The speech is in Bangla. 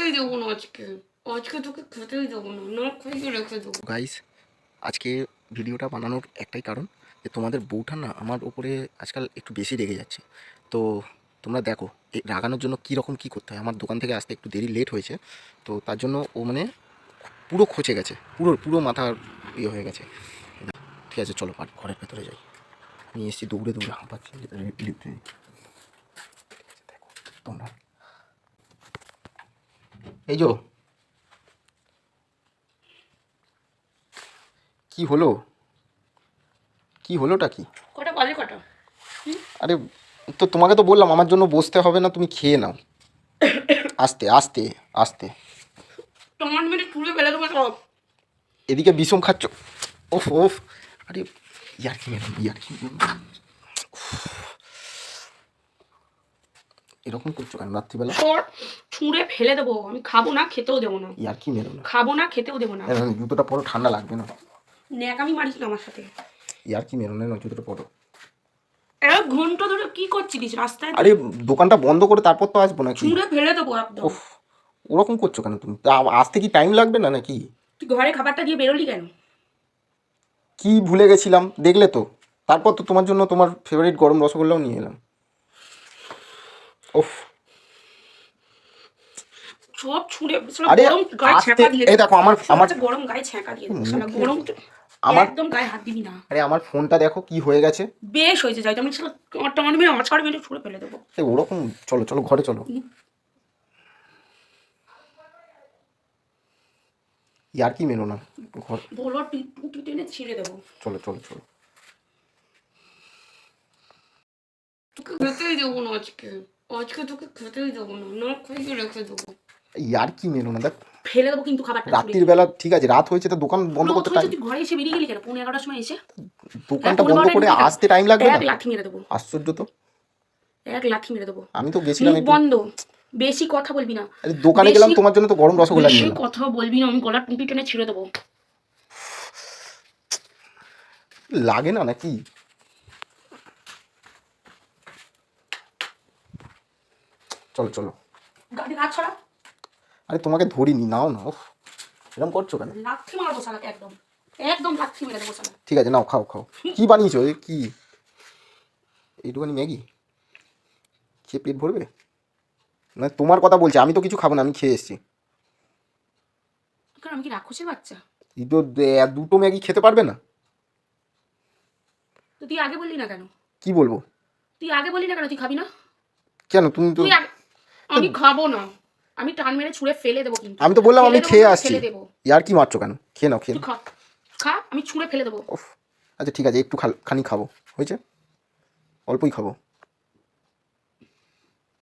খেতেই দেবো না আজকে। আজকে তোকে খেতেই দেবো না, না খাইয়ে রেখে দেবো। গাইস, আজকে ভিডিওটা বানানোর একটাই কারণ যে তোমাদের বউটা না আমার উপরে আজকাল একটু বেশি রেগে যাচ্ছে। তো তোমরা দেখো এই রাগানোর জন্য কীরকম কী করতে হয়। আমার দোকান থেকে আসতে একটু দেরি লেট হয়েছে, তো তার জন্য ও মানে পুরো খচে গেছে, পুরো পুরো মাথার ইয়ে হয়ে গেছে। ঠিক আছে, চলো ঘরের ভেতরে যাই। আমি এসেছি দৌড়ে দৌড়ে হাঁপাচ্ছি লিফটে। দেখো তোমরা, এই যো কি হলো, কি হলোটা কি? কটা বাজে কটা? আরে তো তোমাকে তো বললাম আমার জন্য বসতে হবে না, তুমি খেয়ে নাও। আস্তে আস্তে আস্তে। তোমার মেরে তুলে ফেলে দেবো সব। এদিকে বিষম খাচ্ছ। ওফ ওফ। আরে ইয়ার কি ম্যাডাম, ইয়ার কি এরকম করছো কেন রাত্রিবেলা? ছুঁড়ে ফেলে দেবো, আমি খাবো না, খেতেও দেবো না। ইয়ার কি মেরো না, খাবো না, খেতেও দেবো না। জুতোটা পরো, ঠান্ডা লাগবে না। ন্যাকামি মারিস না আমার সাথে। ইয়ার কি মেরো না, জুতোটা পরো। এক ঘন্টা ধরে কি করছিলিস রাস্তায়? আরে দোকানটা বন্ধ করে তারপর তো আসবো নাকি? ছুঁড়ে ফেলে দেবো একদম। ওফ, ওরকম করছো কেন তুমি? আসতে কি টাইম লাগবে না নাকি? তুই ঘরে খাবারটা দিয়ে বেরোলি কেন? কি ভুলে গেছিলাম দেখলে তো, তারপর তো তোমার জন্য তোমার ফেভারিট গরম রসগোল্লাও নিয়ে এলাম। ওফ, সব ছুঁড়ে গরম গায়ে ছ্যাঁকা দিয়ে। এই দেখো আমার গরম গায়ে ছ্যাঁকা দিয়ে দেবো শালা। গরম আমার একদম গায়ে হাত দিবি না। আরে আমার ফোনটা দেখো কি হয়ে গেছে। বেশ হয়েছে, যাই আমি শালা টমাটো মেরে আছাড় মেরে ছুঁড়ে ফেলে দেবো। ওরকম চলো চলো ঘরে চলো। ইয়ার কি মেরো না, ঘর বলো টুটি টেনে ছিঁড়ে দেবো। চলো চলো চলো। তোকে খেতেই দেবো না আজকে। আজকে তোকে খেতেই দেবো না, না খাইয়ে রেখে দেবো। ইয়ার কি মেরো না, দেখ ফেলে দেবো কিন্তু খাবারটা। রাত্রির বেলা ঠিক আছে, রাত হয়েছে তো দোকান বন্ধ করতে টাইম। তুই ঘরে এসে বেরিয়ে গেলি কেন 11:30টার সময় এসে? দোকানটা বন্ধ করে আসতে টাইম লাগবে না? এক লাথি মেরে দেবো। আশ্চর্য তো, এক লাথি মেরে দেবো। আমি তো গেছিলাম একটু। বন্ধ, বেশি কথা বলবি না। আরে দোকানে গেলাম তোমার জন্য তো গরম রসগোল্লা নিয়ে বেশি এলাম। কথা বলবি না, আমি গলার টুটি টেনে ছিঁড়ে দেবো। লাগে না নাকি? চলো চলো। গাড়ি হাত ছড়া। আরে তোমাকে ধরিনি, নাও না। উফ, এরকম করছো কেন? লাথি মারবো শালাকে একদম, একদম লাথি মেরে দেবো শালা। ঠিক আছে নাও, খাও খাও। কি বানিয়েছো? এ কি এইটুখানি ম্যাগি খেয়ে পেট ভরবে? না তোমার কথা বলছি, আমি তো কিছু খাবো না, আমি খেয়ে এসেছি। কারণ আমি কি রাক্ষসের বাচ্চা? এই তো দুটো ম্যাগি খেতে পারবে না? তো তুই আগে বললি না কেন? কি বলবো? তুই আগে বললি না কেন তুই খাবি না? কেন তুমি তো? আমি খাবো না, আমি টান মেরে ছুঁড়ে ফেলে দেবো কিন্তু। আমি তো বললাম আমি খেয়ে আসছি। ইয়ার কি মারছো কেন? খেয়ে নাও, খেয়ে নাও। খা, আমি ছুঁড়ে ফেলে দেবো। আচ্ছা ঠিক আছে, একটু খানি খাবো, হয়েছে, অল্পই খাবো।